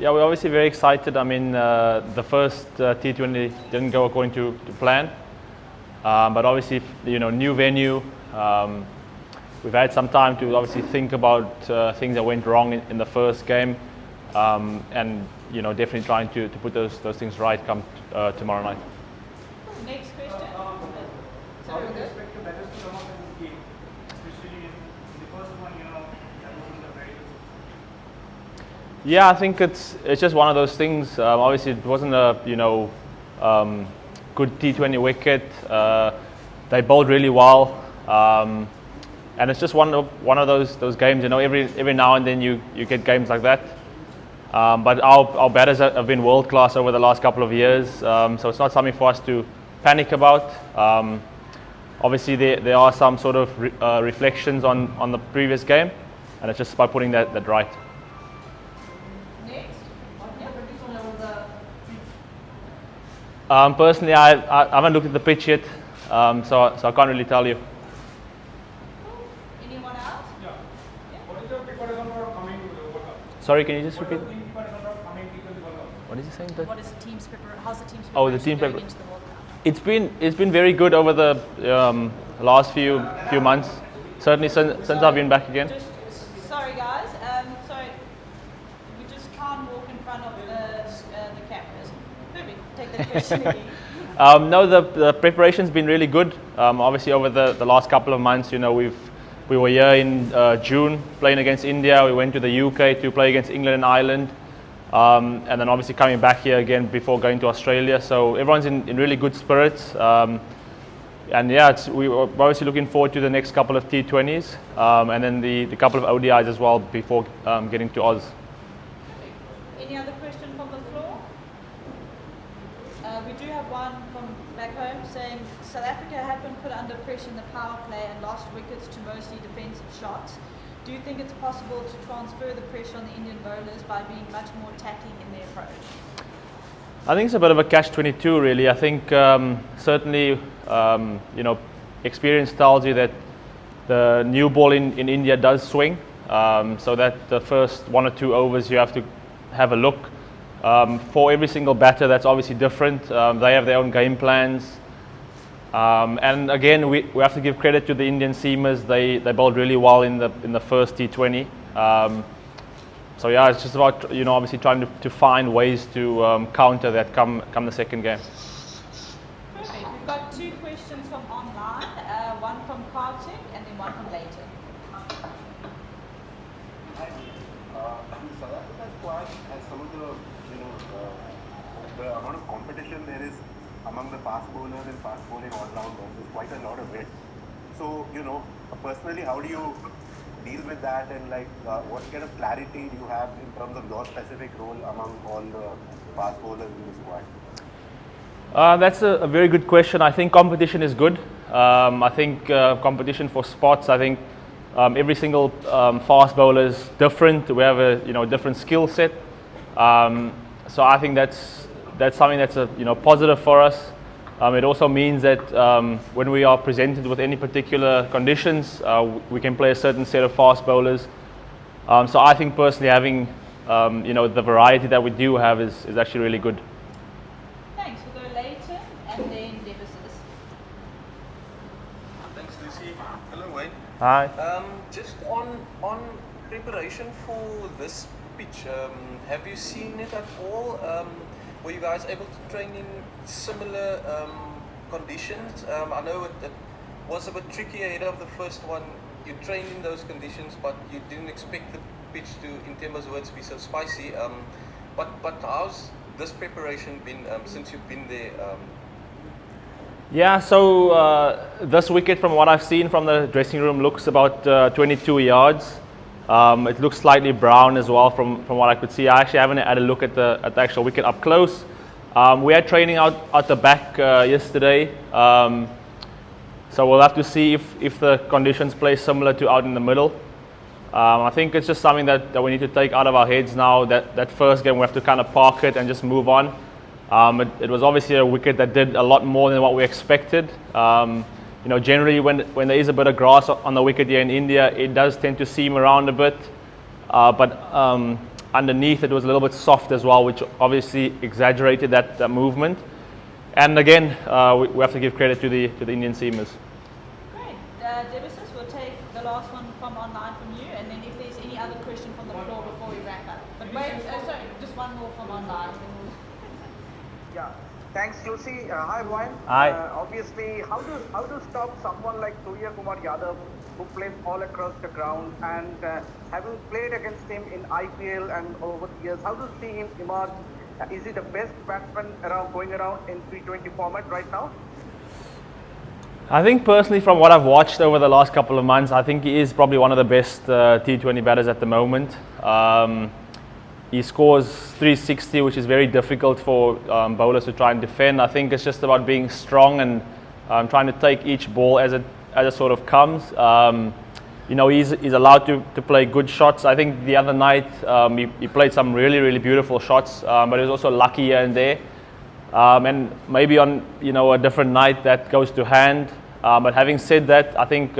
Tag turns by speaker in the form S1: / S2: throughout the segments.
S1: Yeah, we're obviously very excited. I mean, the first T20 didn't go according to plan, but obviously, new venue. We've had some time to obviously think about things that went wrong in the first game, and definitely trying to put those things right come tomorrow night.
S2: Next question.
S3: How do you expect the batters to come up in this game, especially in the first one? That wasn't a very good.
S1: Yeah, I think it's just one of those things. Obviously, it wasn't a good T20 wicket. They bowled really well, and it's just one of those games. Every now and then you get games like that. But our batters have been world class over the last couple of years, so it's not something for us to panic about. Obviously, there are some sort of reflections on the previous game, and it's just about putting that right. Personally, I haven't looked at the pitch yet, so I can't really tell you.
S2: Anyone else?
S3: Yeah. What is your preparation for coming to the World Cup?
S1: Sorry, can you just repeat?
S3: What is your preparation for coming to the World Cup?
S1: What is he saying?
S2: What is the team's preparation? How's the team's preparation
S1: Oh, the team
S2: going
S1: prepar-
S2: into the World Cup?
S1: It's been very good over the last few months. Certainly since I've been back again.
S2: Sorry guys, sorry, we just can't walk in front of the cameras. Perfect, take that question again.
S1: No, the preparation's been really good. Obviously, over the last couple of months, we were here in June playing against India. We went to the UK to play against England and Ireland, and then obviously coming back here again before going to Australia. So everyone's in really good spirits. And yeah, we're obviously looking forward to the next couple of T20s, and then the couple of ODIs as well before getting to Oz.
S2: Any other question from the floor? We do have one from back home saying South Africa have been put under pressure in the power play and lost wickets to mostly defensive shots. Do you think it's possible to transfer the pressure on the Indian bowlers by being much more attacking in their approach?
S1: I think it's a bit of a catch-22 really. I think certainly experience tells you that the new ball in India does swing, so that the first 1 or 2 overs you have to have a look. For every single batter that's obviously different. They have their own game plans. And again, we have to give credit to the Indian seamers. They bowled really well in the first T20. So yeah, it's just about obviously trying to find ways to counter that come the second game.
S2: Perfect. We've got 2 questions from online, one from Kartik and then one from Leighton.
S4: South Africa squad has some of the amount of competition there is among the fast bowlers and fast bowling all-rounders. There's quite a lot of it. So, personally, how do you deal with that, and what kind of clarity do you have in terms of your specific role among all the fast bowlers in the squad?
S1: That's a very good question. I think competition is good. I think competition for spots. I think every single fast bowler is different. We have a different skill set. So I think that's something that's a positive for us. It also means that when we are presented with any particular conditions, we can play a certain set of fast bowlers. So I think personally having the variety that we do have is actually really good.
S2: Thanks. We'll go Leighton and then Devises.
S5: Thanks, Lucy. Hello, Wayne.
S1: Hi.
S5: Just on preparation for this pitch, have you seen it at all? Were you guys able to train in similar conditions? I know it was a bit tricky ahead of the first one. You trained in those conditions, but you didn't expect the pitch to, in Temba's words, be so spicy. But how's this preparation been since you've been there?
S1: Yeah, so this wicket, from what I've seen from the dressing room, looks about 22 yards. It looks slightly brown as well from what I could see. I actually haven't had a look at the actual wicket up close. We had training out the back yesterday, so we'll have to see if the conditions play similar to out in the middle. I think it's just something that we need to take out of our heads now. That first game we have to kind of park it and just move on. It was obviously a wicket that did a lot more than what we expected. Generally when there is a bit of grass on the wicket here in India, it does tend to seam around a bit. But underneath it was a little bit soft as well, which obviously exaggerated that movement. And again, we have to give credit to the Indian seamers.
S2: Great. Demesis, we'll take the last one from online from you, and then if there's any other question from the floor before we wrap up. But wait, sorry, just one more from online.
S6: Yeah. Thanks, Lucy. Hi, everyone.
S1: Hi.
S6: Obviously, how to stop someone like Surya Kumar Yadav, who plays all across the ground, and having played against him in IPL and over the years, how to see him emerge? Is he the best batsman going around in T20 format right now?
S1: I think personally, from what I've watched over the last couple of months, I think he is probably one of the best T20 batters at the moment. He scores 360, which is very difficult for bowlers to try and defend. I think it's just about being strong and trying to take each ball as it sort of comes. You know, he's allowed to play good shots. I think the other night he played some really beautiful shots, but he was also lucky here and there. And maybe on a different night that goes to hand. But having said that, I think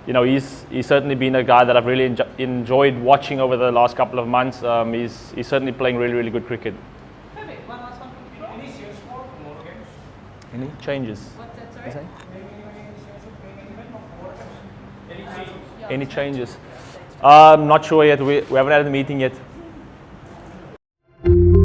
S1: he's certainly been a guy that I've really enjoyed watching over the last couple of months. He's certainly playing really good cricket.
S2: Perfect. One last one from the floor.
S3: Any shares for more games?
S1: Any changes?
S2: What's that,
S1: You
S2: sorry?
S1: say?
S3: Any shares of playing any event of more games? Any changes?
S2: Yeah.
S1: Any changes? Not sure yet. We haven't had a meeting yet.